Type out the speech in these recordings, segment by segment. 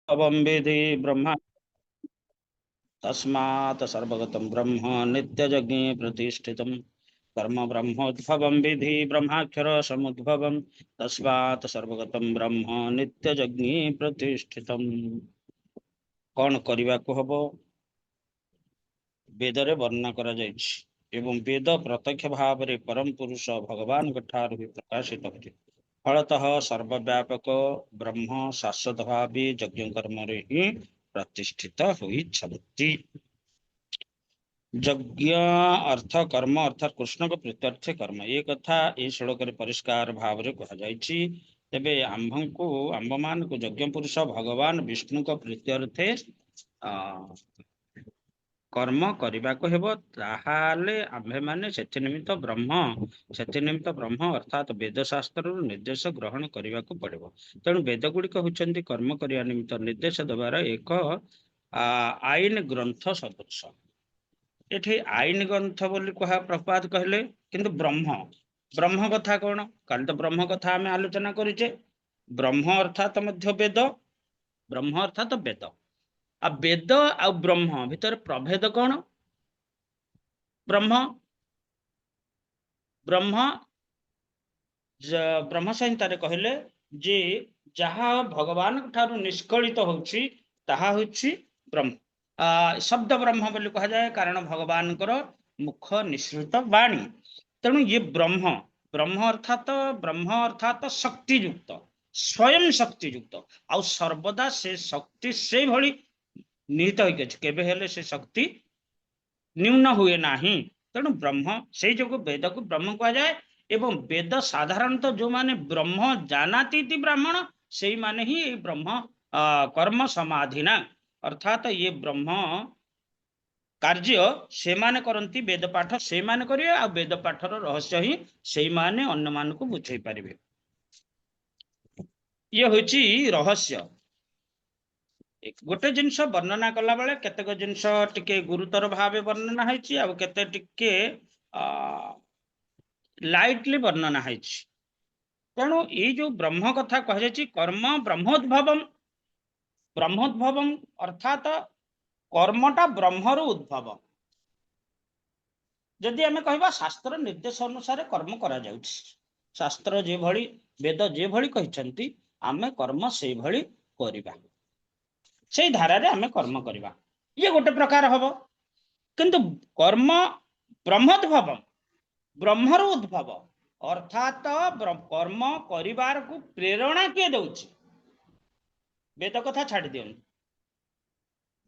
विधि ब्रह्म तस्मात् सर्वगतं ब्रह्म नित्यजज्ञे प्रतिष्ठितं कर्म ब्रह्मोद्भवं विधि ब्रह्माक्षर समुद्भवं तस्मात् सर्वगतं ब्रह्म नित्यजज्ञे प्रतिष्ठितं। कौन करने को हब वेदरे वर्णना करा जायछि एवं वेद प्रत्यक्ष भाव में परम पुरुष भगवान ठार प्रकाशित होते फलतः सर्वव्यापक ब्रह्म शाश्वत भाव यज्ञ कर्म ही प्रतिष्ठित होती। यज्ञ अर्थ कर्म अर्थात कृष्ण को प्रीत्यर्थ कर्म ये कथा ये श्लोक परिष्कार भाव में कहुଯାଇଛି। तेबे आंभ को आंभ मान को यज्ञ पुरुष भगवान विष्णु को प्रीत्यर्थे कर्म करने को हेबो ताहाले आम्भे माने सेथि निमित्त ब्रह्म अर्थात वेद शास्त्र निर्देश ग्रहण करने को पड़िबो। तेणु वेद गुड़िक होचंती कर्म करिया निमित्त निर्देश देवार एक आईन ग्रंथ सदृश। एठी आईन ग्रंथ बोली कहा प्रपात कहले किंतु ब्रह्म ब्रह्म कथा कौन काल तो ब्रह्म कथा आम आलोचना करिचे। ब्रह्म अर्थात मध्य वेद ब्रह्म अर्थात वेद आ वेद आ ब्रह्म भितर प्रभेद कौन ब्रह्म ब्रह्म ब्रह्म संहिता कहले जे जहा भगवान ठारू निष्कलित होछि ताहा होछि ब्रह्म। शब्द ब्रह्म बोली कहा जाए कारण भगवान मुख निश्रित वाणी। तेणु ये ब्रह्म ब्रह्म अर्थात शक्ति युक्त स्वयं शक्ति युक्त आउ सर्वदा से शक्ति से भली निहित होके से शक्ति न्यून हुए नाही। तेणु ब्रह्म से जो वेद को ब्रह्म कहा जाए एवं वेद साधारणतः जो माने ब्रह्म जानाती ब्राह्मण से माने ही ब्रह्म कर्म समाधिना अर्थात ये ब्रह्म कार्य से माने करंती वेद पाठ से माने करिवे आ वेद पाठर रहस्य ही से माने अन्य मान को बुझाई पारिबे। ये होची रहस्य। गोटे जिनस वर्णना कला बेले केतेक जिनस टिके गुरुतर भाव वर्णना होइछि आ केते टिके लाइटली वर्णना होइछि। तेणु ये जो ब्रह्म कथा कह जायछि कर्म ब्रह्मोद्भवम अर्थात कर्मटा ब्रह्मरु उद्भव। जदि आमे कहबा शास्त्र निर्देश अनुसार कर्म करा जाउछि शास्त्र जे भली वेद जे भली कहिसंती आमे कर्म से भली करिबा से धारा रे आमे कर्म करिबा ये गोटे प्रकार हबो। किंतु कर्म ब्रह्मोद्भव ब्रह्मर उद्भव अर्थात कर्म करिवार को प्रेरणा किए दउछि वेद कथा छाड़ दियन।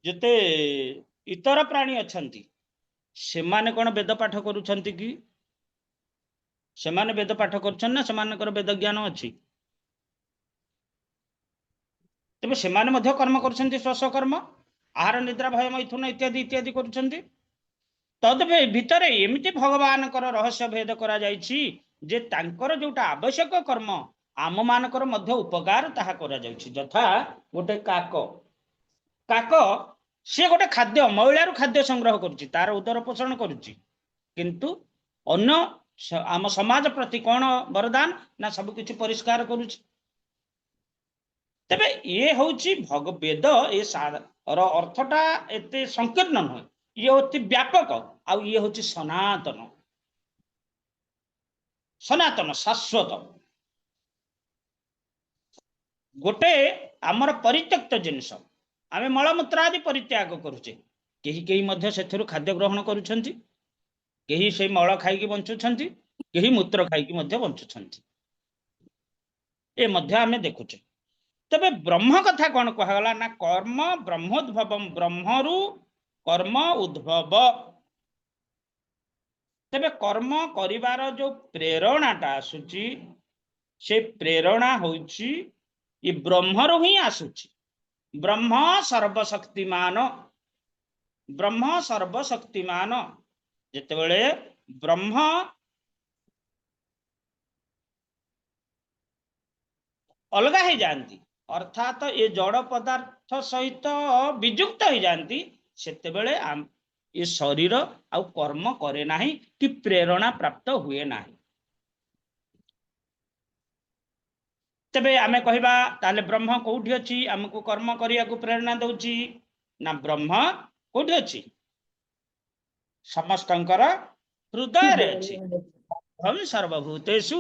जते इतर प्राणी अछंती से माने कोन वेद पाठ करूछंती कि से माने वेद पाठ करूछन ना से मानकर वेद ज्ञान अछि तेबे से माने मध्य कर्म करूछंती स्वस्व कर्म आहार निद्रा भय मैथुन इत्यादि इत्यादि करूछंती। तद भितर एमती भगवान रहस्य भेद करा जायछि जे तांकर जोटा आवश्यक कर्म आम मानकर मध्य उपकार ताहा करा जायछि। यथा गोटे काक काक से गोटे खाद्य महिलार खाद्य संग्रह करुच्ची तार उदर पोषण करुच्ची किंतु अन्य आम समाज प्रति कौन वरदान ना सब किछि परिष्कार करुच्ची। तेबे ये होची भग वेद ये अर्थटा एते संकीर्ण नय ये अति व्यापक आ ये होची सनातन सनातन शाश्वत गोटे आमर परित्यक्त जिनस आमे मलमूत्र आदि परित्याग करुचे केही केही मध्य सेथुरु खाद्य ग्रहण करूछंती केही से मल खाइकी बंचुछंती केही मूत्र खाइकी मध्य बंचुछंती ए मध्य आमे देखुचे। तबे ब्रह्म कथा कौन कहगला ना कर्म ब्रह्मोद्भवम ब्रह्मरु कर्म उद्भव। तबे कर्म करिवार जो प्रेरणाटा आसुची से प्रेरणा होची ये ब्रह्मरु ही आसुची। ब्रह्म सर्वशक्तिमान जेतेबेले ब्रह्म अलगा ही जानती अर्थात ये जड़ पदार्थ सहित विजुक्त हो जाती सेतेबेले ये शरीर आउ कर्म करे नाही कि प्रेरणा प्राप्त हुए नाही। तेबे आमे कहबा ताले ब्रह्म कोठी अछि हमको कर्म करिया को प्रेरणा दउची ना ब्रह्म कोठी अछि समस्तंकर हृदय रे अछि हम सर्वभूतेषु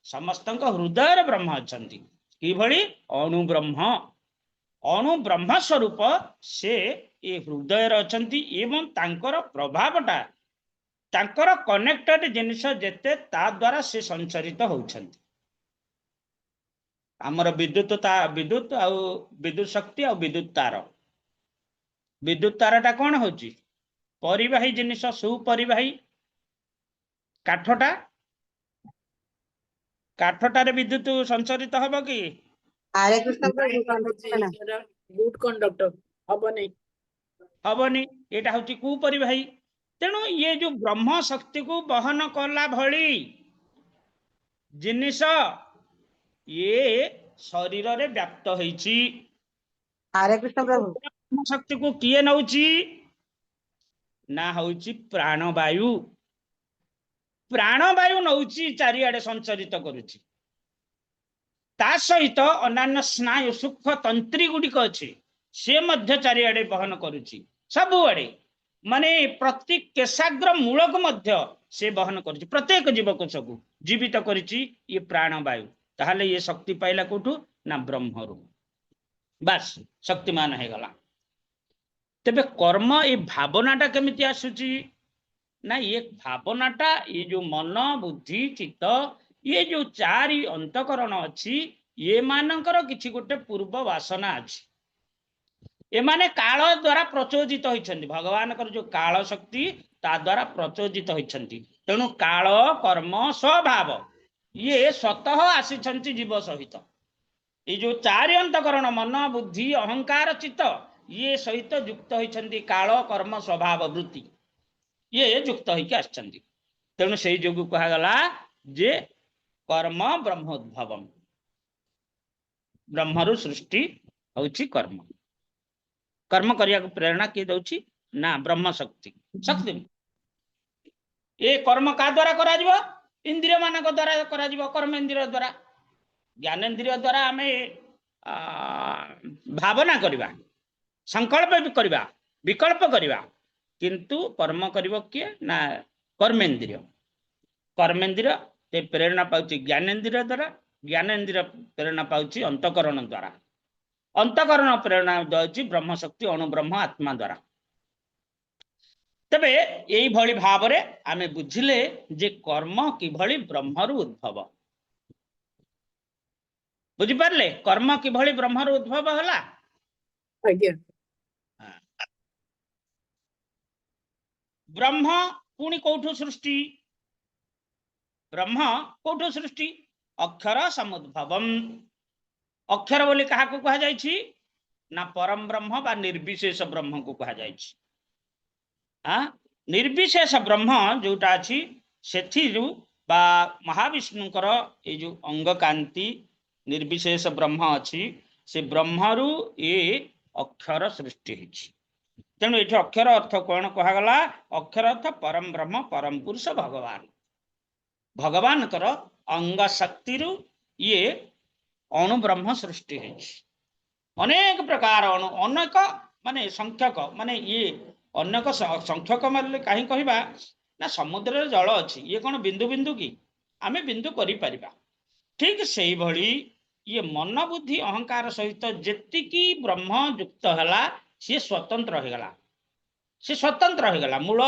समस्तंक हृदय ब्रह्म अछंती कि भली अणु ब्रह्म स्वरूप से ए हृदय रे अछंती एवं तांकर प्रभावटा तांकर कनेक्टेड जिनिस जेते ता द्वारा से संचरित होउछंती आमर विद्युत आउ विद्युत शक्ति आउ विद्युत तारटा कौन होची परिवाही जिनिस सुपरिवाही काठटारे विद्युत संचरित हब कि हरे कृष्ण प्रभु गुड कंडक्टर हबनी हबनी एटा होची कुपरिवाही तेणु ये जो ब्रह्म शक्ति को बहन कला भली जिनिस ये शरीर रे व्याप्त होईची हरे कृष्ण प्रभु ब्रह्म शक्ति को किए नउची ना होची प्राणवायु नउची चारिआडे संचरित करूची ता सहित अन्य स्नायु सूक्ष्म तंत्री गुड़िक अच्छे से मध्य चारिआडे बहन करुची सबुआडे माने प्रत्येक केशाग्र मूल को मध्य से बहन करुची प्रत्येक जीवकोश को जीवित करिची ये प्राणवायु ताहले ये शक्ति पाइला कोठू ना ब्रह्मरु बस शक्तिमान है गला तेबे कर्म ये भावनाटा केमिति आसुची ना ये भावनाटा ये जो मन बुद्धि चित्त ये जो चारि अंतकरण अच्छी ये मानकर किछि गोटे पूर्व वासना अच्छी ये माने काल द्वारा प्रचोदित होइछन्ति भगवान कर जो काल शक्ति ता द्वारा प्रचोदित होइछन्ति तेणु काल कर्म स्वभाव ये स्वतः आसीछन्ति जीव सहित ये जो चारि अंतकरण मन बुद्धि अहंकार चित्त ये सहित युक्त होइछन्ति काल कर्म स्वभाव वृत्ति ये युक्त होइके आछन्ति तेणु सेई जोगु कहा गला जे कर्म ब्रह्मोद्भवम ब्रह्मरु सृष्टि होउछि कर्म कर्म करिया को प्रेरणा के दउछि ना ब्रह्म शक्ति ये कर्म का द्वारा करा जिवो इंद्रिय मानक द्वारा करा जिवो कर्म इंद्रिय द्वारा ज्ञानेन्द्रिय द्वारा आमे भावना करिबा संकल्प भी करिबा विकल्प करिबा किंतु कर्म करिवो किए ना कर्मेन्द्रिय ते प्रेरणा पाउछि ज्ञानेन्द्रिय द्वारा ज्ञानेन्द्रिय प्रेरणा पाउछि अंतकरण द्वारा अंतकरण प्रेरणा दउछि ब्रह्म शक्ति अणुब्रह्म आत्मा द्वारा तबे यही भली भावरे आमे बुझिले जे कर्म कि भली ब्रह्मरु उद्भव बुझि पारले कर्म कि भली ब्रह्मरु उद्भव हला आज्ञा ब्रह्म पुणी कोठु सृष्टि ब्रह्म कोठु सृष्टि अक्षर समुद्भवम अक्षर बोली कहा को कहा जायछि ना परम ब्रह्म बा निर्विशेष ब्रह्म को कहा जायछि निर्विशेष ब्रह्म जोटा अछि सेथिरु बा महाविष्णुकर ए जो अंग कांति निर्विशेष ब्रह्म अछि से ब्रह्मरु ए अक्षर सृष्टि होछि तेणु ये अक्षर अर्थ कौन कहगला अक्षर अर्थ परम ब्रह्म परम पुरुष भगवान कर अंग शक्ति ये अणु ब्रह्म सृष्टि है अनेक प्रकार अणु अनेक माने संख्यक माने ये अनेक संख्यक माने कहीं कहबा ना समुद्र जल अच्छी ये कौन बिंदु बिंदु की आमे बिंदु करि परिबा ठीक से भली ये मन बुद्धि अहंकार सहित जेतिकी ब्रह्म युक्त हला सी स्वतंत्र हो गला मूल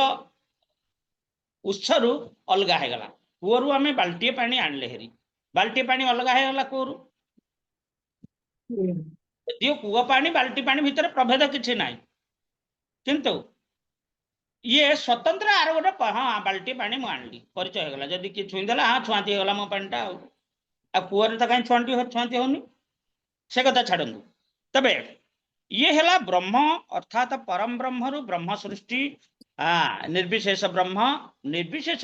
उत्सरु अलगा हो गला कुओरु आमे बाल्टीए पानी आनले हेरी बाल्टी पानी अलगा हो गला कुओरु दियो कुओ पानी बाल्टी पानी भितर प्रभेद किछि नाही किंतु ये स्वतंत्र आर गोटे हाँ बाल्टी पानी मु आनली परिचय हो गला जदी कि छुईदेला हाँ छुआती हो गला मो पानीटा आ कुओरे त काई छुआती होनी से कथा छाड़ू तबे ये हेला ब्रह्म अर्थात परम ब्रह्मरु ब्रह्म सृष्टि निर्विशेष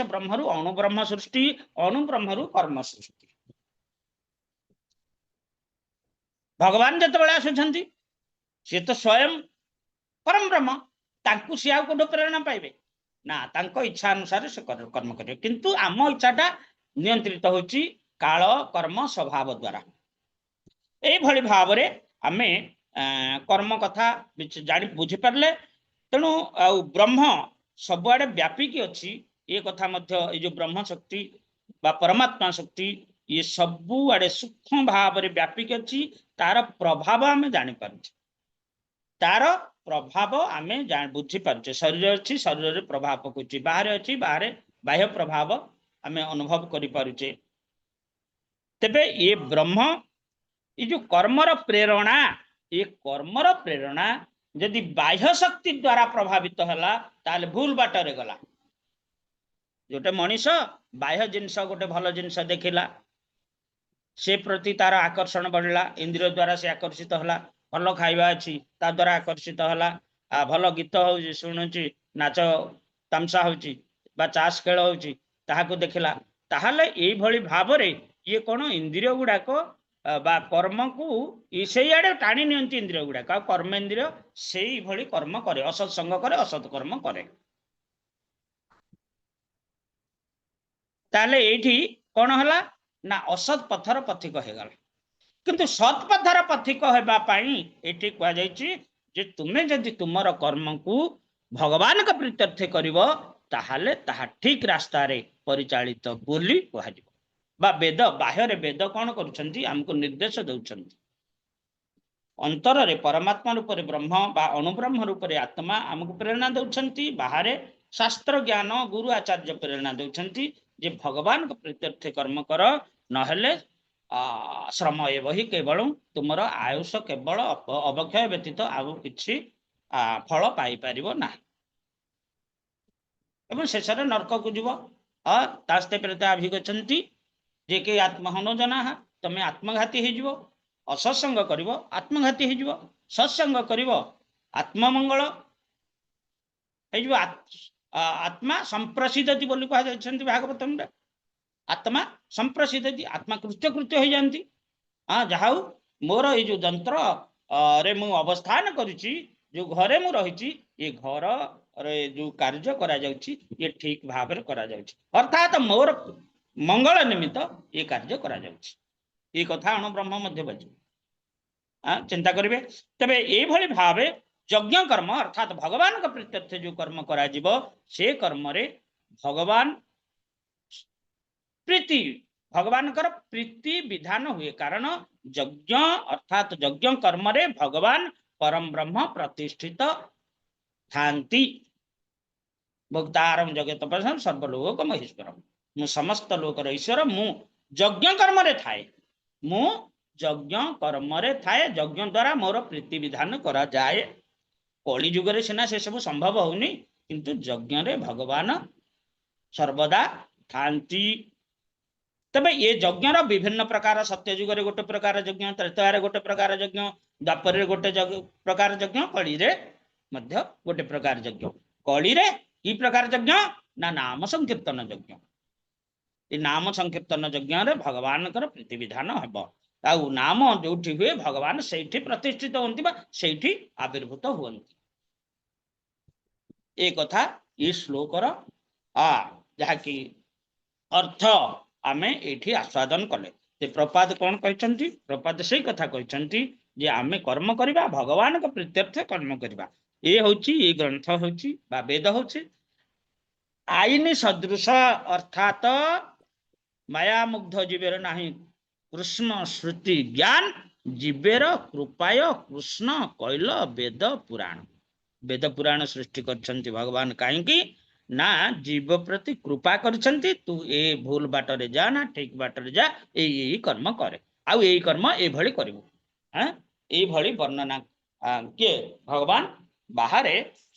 ब्रह्मरु अणु ब्रह्म सृष्टि अणु ब्रह्मरु कर्म सृष्टि भगवान जतबेले आसुछंती से तो स्वयं परम ब्रह्म तांकु से आउ कोठो प्रेरणा पाइबे ना तांको इच्छा अनुसार से कर्म करिवे किंतु आम इच्छाटा नियंत्रित होची काल कर्म स्वभाव द्वारा ଏଇଭଳି ଭାବରେ ଆମେ कर्म कथा जानी बुझी पारले तेणु आउ ब्रह्म सबुआडे व्यापिकी अच्छी ये कथा मध्य ये जो ब्रह्म शक्ति बा परमात्मा शक्ति ये सबुआडे सूक्ष्म भाव में व्यापिकी अच्छी तार प्रभाव आम जापर तार प्रभाव आम बुझी पारे शरीर अच्छी शरीर प्रभाव पकाउछि बाहर अच्छी बाहर बाह्य प्रभाव आम अनुभव करें तेबे ये ब्रह्म ये जो कर्मर प्रेरणा ये कर्मर प्रेरणा यदि बाह्य शक्ति द्वारा प्रभावित है ताले भूल बाटर गला जोटे मनीष बाह्य जिनस गोटे भल जिनस देखिला से प्रति तार आकर्षण बढ़ला इंद्रिय द्वारा से आकर्षित है भल खाइबा अच्छी ता द्वारा आकर्षित है भल गीत हो शुणुची नाच तामसा होची बा चाष खेल होची ताहाको देखिला ताहले एई भली भाबरे ये कौन इंद्रिय गुड़ाक बा कर्म को से आड़े टाणी नियंती इंद्रिय गुड़ाक कर्म इंद्रिय से भली कर्म करे असत संग करे असत कर्म करे ताले एठी कौन हला ना असत पथर पथिक हो गला किंतु सत पथर पथिक होबा पई एठी कह जायछि जे तुमे जदि तुमर कर्म को भगवान का प्रीत्यर्थ करिवो ताहाले ताहा ठीक रास्ता रे परिचालित बोली कह बा वेद बाह्य वेद कौन करुछंती हमको निर्देश दउछंती अंतर रे परमात्मा रूप रे ब्रह्म बा अणुब्रह्म रूप रे आत्मा हमको प्रेरणा दउछंती बाहर शास्त्र ज्ञान गुरु आचार्य प्रेरणा दउछंती जे भगवान का प्रीत्यर्थ कर्म कर नहेले श्रम एव ही केवल तुमर आयुष केवल अवक्षय व्यतीत आउ किछि फल पाई परिबो ना एवं शेष नरक को जीव तास्ते प्रेता अभिगछंती जे के आत्महन जना तमें आत्मघाती हो असत्संग कर आत्मघाती हो सत्संग कर आत्ममंगल हो आत्मा संप्रसिद्धति बोली कह भागवतम आत्मा संप्रसिद्धति आत्मा कृत्य कृत्य हो जाती जहा मोर ये जो जंत्र रे मु अवस्थान करुच्ची जो घरे मु रही ये घर रे जो कार्य करा जाउची ये ठीक भाव में करा जाउची अर्थात मोर मंगल निमित्त ये कार्य करा जाउची ये कथा अणु ब्रह्म मध्य बजी चिंता करेंगे तेरे ये भाव यज्ञ कर्म अर्थात भगवान का प्रीत्यर्थ जो कर्म करा जीवो से कर्म रे भगवान प्रीति भगवान कर प्रीति विधान हुए कारण यज्ञ अर्थात यज्ञ कर्म रे भगवान परम ब्रह्म प्रतिष्ठित थांती भोक्तारम जगत तपस्या सर्वलोक महेश्वरम मु समस्त लोकर ईश्वर मु यज्ञ कर्म रे थाए मु यज्ञ कर्म रे थाए यज्ञ द्वारा मोर प्रीति विधान करा जाए कली जुग रे सिना से सब संभव होनी किंतु यज्ञ रे भगवान सर्वदा थांती तबे ये यज्ञ विभिन्न प्रकार सत्य जुग रे गोटे प्रकार यज्ञ त्रेता रे गोटे प्रकार यज्ञ द्वापर रे गोटे प्रकार यज्ञ कली रे मध्य गोटे प्रकार यज्ञ कली रे की प्रकार यज्ञ ना नाम संकीर्तन यज्ञ ये नाम संकीर्तन यज्ञ रे भगवान कर प्रीति विधान हब आउ नाम जोठी हुए भगवान सेठी प्रतिष्ठित होंती बा सेठी आविर्भूत हुंती ए कथा ये श्लोकर जहा कि अर्थ आमे एठी आस्वादन कले ते प्रपाद कौन कहते प्रपाद से कथा कहते जे आमे कर्म करिबा भगवान का प्रीत्यर्थ कर्म करिबा ये होची ये ग्रंथ होची बा वेद होची आईन सदृश अर्थात माया मुग्ध जीवेर नाही कृष्ण श्रुति ज्ञान जीवेर कृपाय कृष्ण कैल वेद पुराण सृष्टि करछंती भगवान कहीं ना जीव प्रति कृपा करछंती तू ए भूल बाटरे जा ना ठीक बाटरे जा ए कर्म करे आउ ए कर्म ए भली करिवो ए भली वर्णना के भगवान बाहर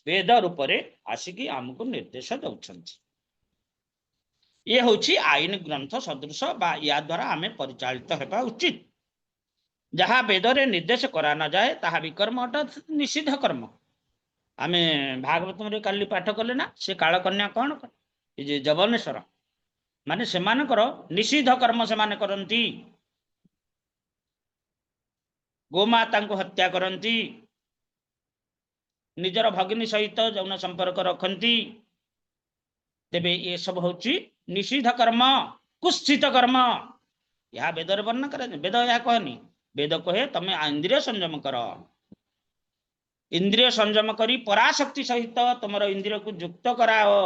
वेद रूप रे आसिकी हमको निर्देश दउछंती ये होची आईन ग्रंथ सदृश बा या द्वारा आमे परिचालित हेबा उचित जहाँ वेद रे निर्देश करा न जाए ताहा विकर्म अर्थात निषिद्ध कर्म आमे भागवत रे काली पाठ कले ना से कालकन्या कौन जे जवनेश्वर माने सेमानकर निषिद्ध कर्म सेमाने करंती गोमाता को हत्या करंती निजर भगिनी सहित जौन संपर्क रखंती तेबे ये सब होची निषिद्ध कर्म कुत्सित कर्म यह वेद वर्णन करे वेद यह कहनी वेद कहे तमे इंद्रिय संयम कर, इंद्रिय संयम करी पराशक्ति सहित तुमर इंद्रिय को युक्त कराओ,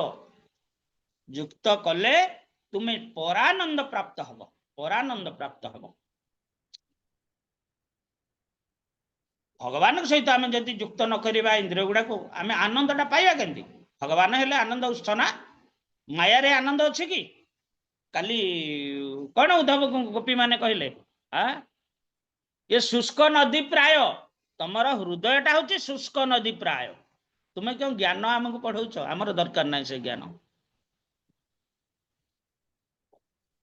युक्त कले तुम्हें परानंद प्राप्त हब, परानंद प्राप्त हब। भगवान सहित आम जदि युक्त न करिबा इंद्रिय गुड़ा को आम आनंदटा पाइबा केमती? भगवान हेले आनंद उत्स ना, माया रे आनंद अच्छे कि? काली कौन उद्धव गोपी माने कहले ये शुष्क नदी प्राय, तमर हृदयटा हूँ शुष्क नदी प्राय, तुम्हें क्यों ज्ञान आमको पढ़ाऊच? आमर दरकार ना से ज्ञान।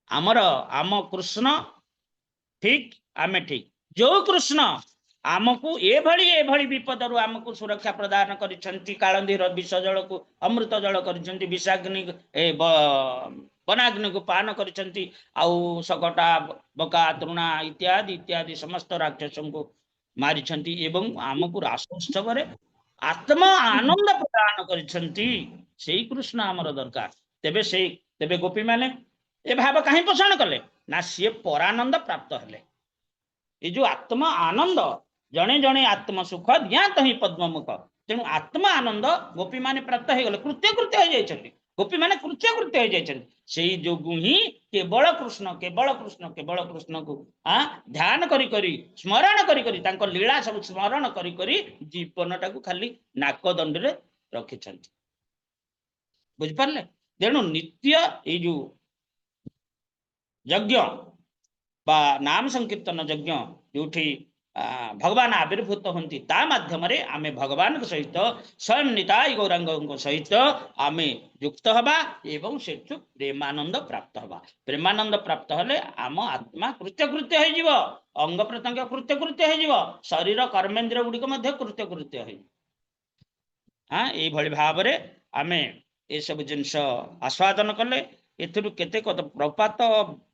आमर आम कृष्ण ठीक, आमे ठीक। जो कृष्ण आमको एभली विपदरु आमको सुरक्षा प्रदान करिसंती, कालंदीर विष जल को अमृत जल करिसंती, विषाग्नि वनाग्नि को पान करिसंती, आउ सकटा बका तृणा इत्यादि इत्यादि समस्त राक्षसों को मारिसंती, एवं आमको रास उत्सव रे आत्मा आनंद प्रदान करिसंती, सेई कृष्ण आमर दरकार। तेबे गोपी माने ए भाव कहीं पोषण कले ना, सी परानंद प्राप्त हेले। ये जो आत्मा आनंद जणे जणे आत्म सुख ज्ञात ही पद्ममुख, तेणु आत्मा आनंद गोपी माने प्राप्त हो गले, कृत्य कृत्य हो जाइछन्ति, गोपी माने कृत्य कृत्य हो जाइछन्ति। सेई जोगु ही केवल कृष्ण केवल कृष्ण केवल कृष्ण को ध्यान करी करी स्मरण करी करी तांको लीला सब स्मरण करी करी जीवनटा को खाली नाक दंड रे रखिछन्ति। बुझ पारले? तेणु नित्य ये जो यज्ञ बा नाम संकीर्तन यज्ञ जोठी भगवान आविर्भूत होती ता माध्यम आमे भगवान सहित स्वयं निताई गौरांग सहित आमे युक्त हवा एवं से प्रेमानंद प्राप्त हवा। प्रेमानंद प्राप्त हले आम आत्मा कृत्य कृत्य हो जीव, अंग प्रत्यंग कृत्य कृत्य हो जीव, शरीर कर्मेंद्रिय गुड़िक मध्य कृत्य कृत्य हो। हाँ, ये भली भाव रे आमे ये सब जिनस आस्वादन कले। एथुरु केते प्रपात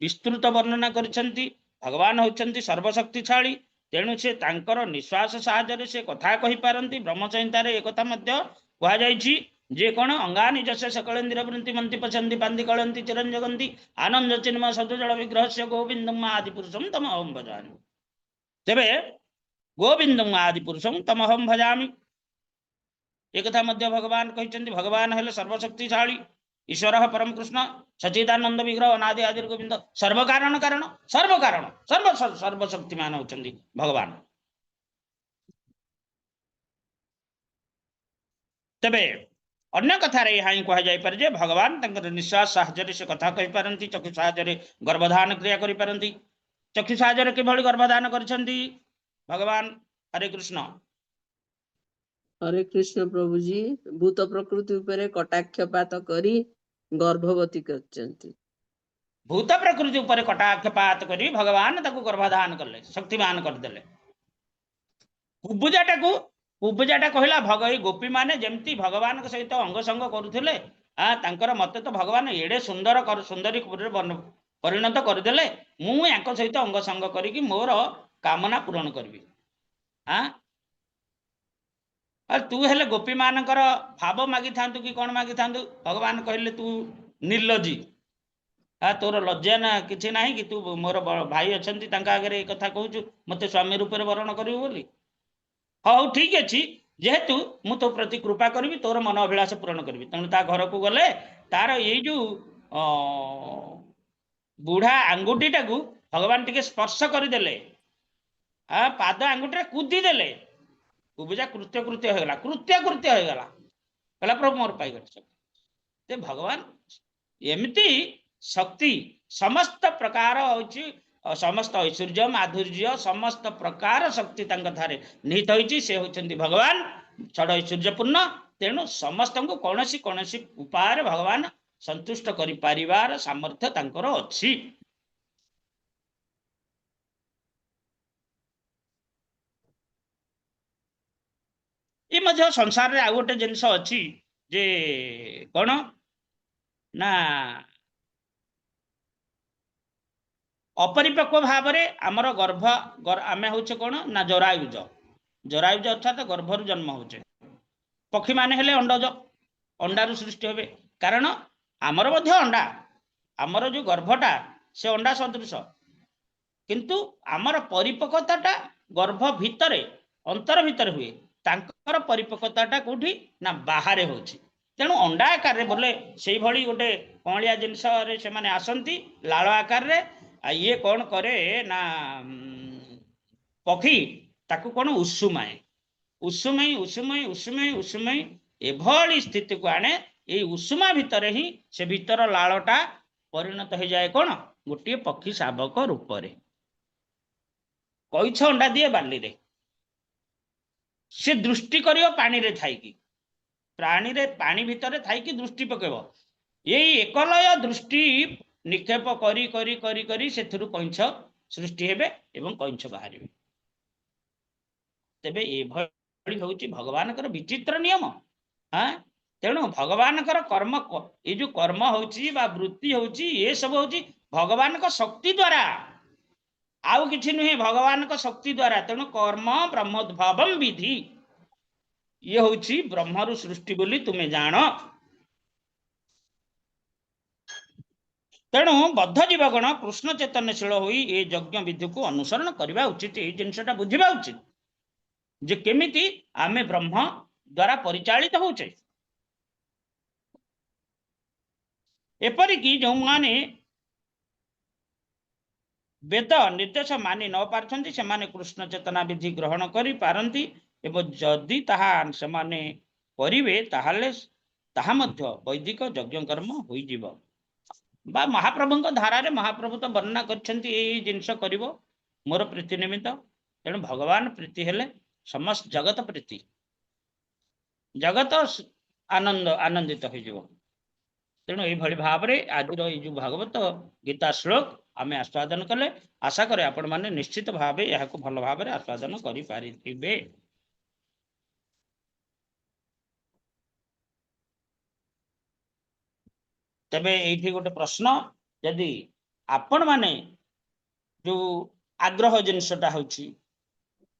विस्तृत वर्णना करिसंती। भगवान होचंती सर्वशक्तिशाली, तेणु से तांकर निश्वास साहाय्य से कथा कहि पारंती। ब्रह्मसंहितार एक कथा मध्य कहा जायछि जे कोन अंगानि जस्य सकलेन्द्रिय वृत्ति मंति पचंती पांति कलंती चिरंजगंती आनंद चिन्मय सतजल विग्रहस्य गोविंदम आदि पुरुषम तमहं भजामि। तेबे गोविंदम आदि पुरुषम तमहं भजामि एक कथा मध्य भगवान कहते। भगवान हेले सर्वशक्तिशाली ईश्वर परम कृष्ण सचिदानंद विग्रह अनादि आदि गोविंद सर्वकारण कारण सर्वकारण सर्वशक्तिमान होचंदी भगवान। तबे अन्य कथार यहाँ कह जापर जे भगवान तंकर निश्वास साहाय्य से कथा कहि पारंती, चक्षु साहाय्य गर्भधान क्रिया करि पारंती। चक्षु साहाय्य किभଳି गर्भधान करिसंती भगवान? हरे कृष्ण। हरे कृष्ण प्रभु जी, भूत प्रकृति उपरे कटाक्षपात करी गर्भवती करचंती। भूत प्रकृति उपरे कटाक्षपात करी भगवान ताको गर्भधान करले, शक्तिमान करदेले। कुबुजाटा कहला भगई गोपी माने जेमती भगवान के सहित अंग संग करुथिले, तांकर मते तो भगवान एडे सुंदर सुंदरी परिणत करदेले, मु यांक सहित अंग संग करिकी मोर कामना पूरण करबी। तू हेले गोपी मानकर भाव मागी थांतु कि कौन मागी थांतु? भगवान कहले तू निर्लजी, तोर लज्जा ना किछि नाही कि तू मोर भाई अछंती तांका आगे एक कथा कहूछु मते स्वामी रूप में वरण करिवो बोली। हाँ ठीक अच्छी, जेहेतु मु तो प्रति कृपा करी तोर मन अभिलाष पूरण करी। तेणु ता घर को गले तार ये जो बुढ़ा आंगुठीटा को भगवान टिके स्पर्श करदेले, पाद आंगुठी कुदी देले, कुबुजा कृत्य कृत्य हो गला, कृत्य कृत्य हो गला, कहला प्रभु मोर पाई गए। भगवान एमती शक्ति समस्त प्रकार होची, समस्त ऐश्वर्य माधुर्य समस्त प्रकार शक्ति थारे निहित होइछि। से होचंती भगवान षड ऐश्वर्यपूर्ण, तेणु समस्त को कौनसी कौनसी उपाय भगवान संतुष्ट करि परिवार सामर्थ्य तांकर अछि। ये मध्य संसार रे आ गोटे जिनस अछि जे कौन ना अपरिपक्व भाव में आमर गर्भ आमे होचे कौन ना जरायुज, जरायुज अर्थात गर्भर जन्म होचे। पक्षी माने हेले अंडज, अंडारू सृष्टि होबे, कारण आमर मध्य अंडा, आमर जो गर्भटा से अंडा सदृश, किंतु आमर परिपक्वता गर्भ भितरे अंतर भितर हुए तांकर परिपक्वता कोठी ना बाहर होची तेणु अंडा आकार रे बोले से भली गोटे कमलिया जिनस रे से माने आसंती लाल आकार रे ये कौन करे ना पक्षी ताकू कौन उषुमाए उषुमई उषुमई उषुमई उषुमई एभली स्थिति को आने ये उषुमा भितर ही से भीतर लालटा परिणत हो जाए कौन गोटे पक्षी शावक रूप रे कईछ अंडा दिए बाली रे से दृष्टि करियो पानी रे थाइकी प्राणी रे पानी भितर थाइकी दृष्टि पकेबो यही एकलय दृष्टि निक्षेप करी करी करी करी सेथुरु कईछ सृष्टि हेबे एवं कईछ बाहरिबे तेबे ए भली होउची भगवानकर विचित्र नियम हां तेणु भगवानकर कर्म ये जो कर्म होउची बा वृत्ति होउची ये सब होउची भगवान का शक्ति द्वारा आउ किछि नुहे भगवान का शक्ति द्वारा तेणु कर्म ब्रह्मोद्भवम विधि ये होउची ब्रह्मरु सृष्टि बोली तुमे जानो तेणु बद्ध जीवगण कृष्ण चैतन्यशील होई ए यज्ञ विधि को अनुसरण करबा उचित ए जिनसटा बुझिबा उचित जे केमिति आमे ब्रह्म द्वारा परिचालित होउचे एपरिकी जो माने वेद निर्देश मानि न पारछंती से माने कृष्ण चेतना विधि ग्रहण करि पारंती एवं जदि ताहा से माने करिवे ताहाले ताहा मध्य वैदिक यज्ञ कर्म होई जीव बा महाप्रभुଙ୍କ धारारे महाप्रभु तो वर्णना करछंती ए जिंस करिवो मोर प्रीति निमित्त तेणु भगवान प्रीति हेले समस्त जगत प्रीति जगत आनंद आनंदित हो जीव तेणु ये भली भाव रे आज जो भागवत गीता श्लोक आमे आस्वादन कले आशा करे आपण माने निश्चित भाव यह भल भाव रे आस्वादन करि पारिथिबे तबे एठी गोटे प्रश्न यदि आपण माने जो आग्रह जिनसटा होची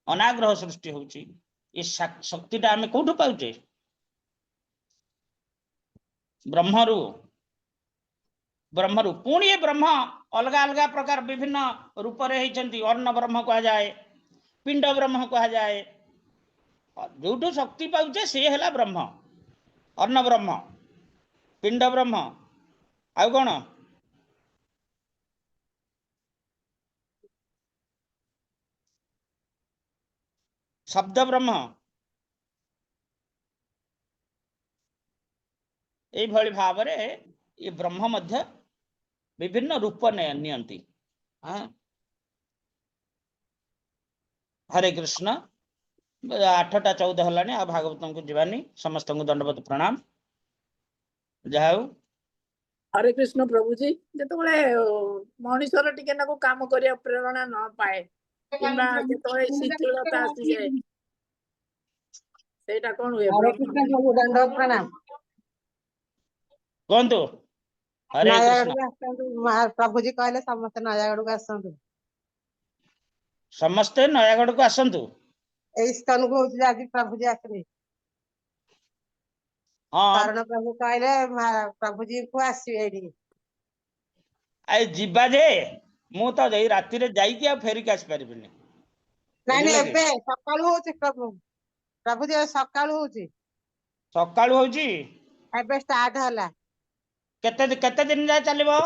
अनाग्रह सृष्टि होची ये शक्तिटा आमे कोठु पाउचे ब्रह्मरु ब्रह्मरु पुणी ये ब्रह्म अलग अलग प्रकार विभिन्न रूप रे होइचंती अन्न ब्रह्म कहा जाए पिंड ब्रह्म कहा जाए जोठु शक्ति पाउचे से हेला ब्रह्म अन्न ब्रह्म पिंड ब्रह्म आउ कौन शब्द ब्रह्म ये भली भाव रे ये ब्रह्म मध्य विभिन्न रूप नियंती हरे कृष्ण 8टा 14 हलानी आ भागवतम को जीवानी समस्त को दंडवत प्रणाम जाऊ हरे कृष्ण प्रभु जी जेतबेले मनुष्यर टिके नाको काम करिया प्रेरणा न पाए किंबा जेतबेले शिथिलता आसी जाए सेटा कोन हुए हरे ब्रह्म कृष्ण प्रभु दंडवत प्रणाम कहतु हरे नयागढ़ कृष्ण को आसतु प्रभु जी कहले समस्त नयागढ़ को आसतु समस्ते नयागढ़ को आसंतु इस्कन को होउछि आज प्रभु जी आसले हाँ कारण प्रभु कहले प्रभु जी को आसीबे एठी आई जीवा जे मु तो जई राति रे जाई कि आ फेरी के आसी परिबिनी नाइ बुझिले कि एबे सकाळु होउछि प्रभु जी सकाळु होउछि सकाळु होउची एबे स्टार्ट हला केते दिन जाय चलिबो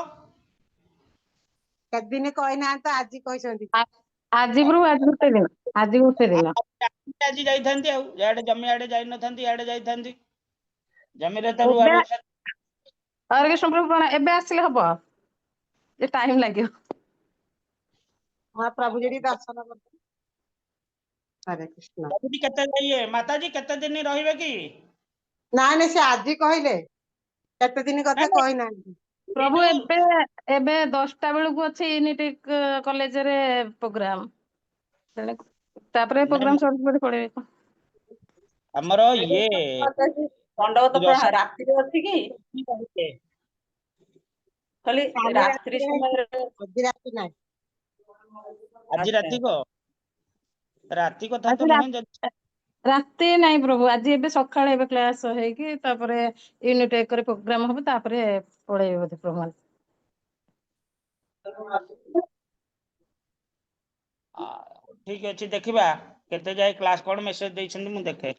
केत दिन कहना तो आज कहछंती आज प्रभु आज गोटे दिन आज जाइथांती आ याडे जमी आडे जाई नथांती याडे जाइथांती जमी रे तो रुआ ଏବେ रुआ हरे कृष्ण प्रभु प्रणाम ଏବେ ଆସିଲେ ହବ ଯେ ଟାଇମ ଲାଗିବ हां प्रभु जी दर्शन कर हरे कृष्ण बाबूजी केते जाइए माताजी केते दिन रहिबे कि नाइ से आज कहले केते दिन कथा कहना प्रभु ଏବେ ଏବେ 10ଟା ବେଳକୁ ଅଛି ୟୁନିଟି କଲେଜରେ ପ୍ରୋଗ୍ରାମ ତାପରେ ପ୍ରୋଗ୍ରାମ ସରିକି ପଳେଇବେ हमरो ये दंडवत प्रणाम रात्रि अच्छी कि खाली रात्रि समय आज रात ना आज राति कथा तो नुहे ରାତି ନାଇଁ ପ୍ରଭୁ ଆଜି ଏବେ ସକାଳେ ଏବେ କ୍ଲାସ ହେଇକି ତାପରେ ୟୁନିଟ୍ 1 ରେ ପ୍ରୋଗ୍ରାମ ହବ ତାପରେ ପଳେଇବେ ବୋଧେ ପ୍ରଭୁ ठीक ଅଛି ଦେଖିବା କେତେ ଯାଏ କ୍ଲାସ କଣ ମେସେଜ ଦେଇଛନ୍ତି ମୁଁ ଦେଖେ।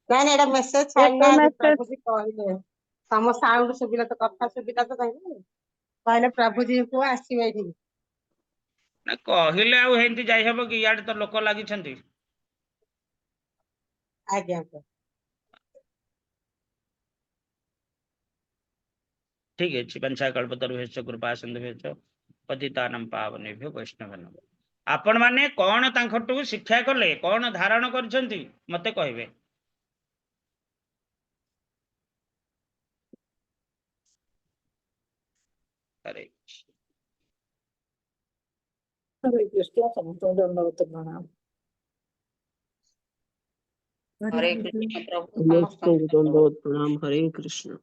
ନାଇଁ ନାଇଁ ଏଇଟା ମେସେଜ ଏବେ ଛାଡିନାହାନ୍ତି message ପ୍ରଭୁଜୀ କହିଲେ ତମ ସାଉଣ୍ଡ ଶୁଭିଲା ତ କଥା ଶୁଭିଲା ତ ତାଙ୍କୁ କହିଲେ ପ୍ରଭୁଜୀ ପୁଅ ଆସିବେ ଏଇଠି। ନା କହିଲେ ଆଉ ହେନ୍ତି ଯାଇ ହବ କି ଇଆଡେ ତ ଲୋକ ଲାଗିଛନ୍ତି। ଆଜ୍ଞା ଠିକ ଅଛି ବଂଶା କଳ୍ପତରୁଭ୍ୟଶ୍ଚ କୃପା ସିନ୍ଧୁଭ୍ୟଶ୍ଚ ପତିତାନାଂ ପାବନେଭ୍ୟୋ ବୈଷ୍ଣବାନାଂ। ଆପଣ ମାନେ କଣ ତାଙ୍କଠୁ ଶିକ୍ଷା କଲେ କଣ ଧାରଣ କରିଛନ୍ତି ମତେ କହିବେ। ହରେ हरे कृष्ण समस्त दंडवत प्रणाम। हरे कृष्ण प्रभु ସମସ୍ତଙ୍କୁ ସମସ୍ତଙ୍କୁ ଦଣ୍ଡବତ ପ୍ରଣାମ। ହରେ କୃଷ୍ଣ।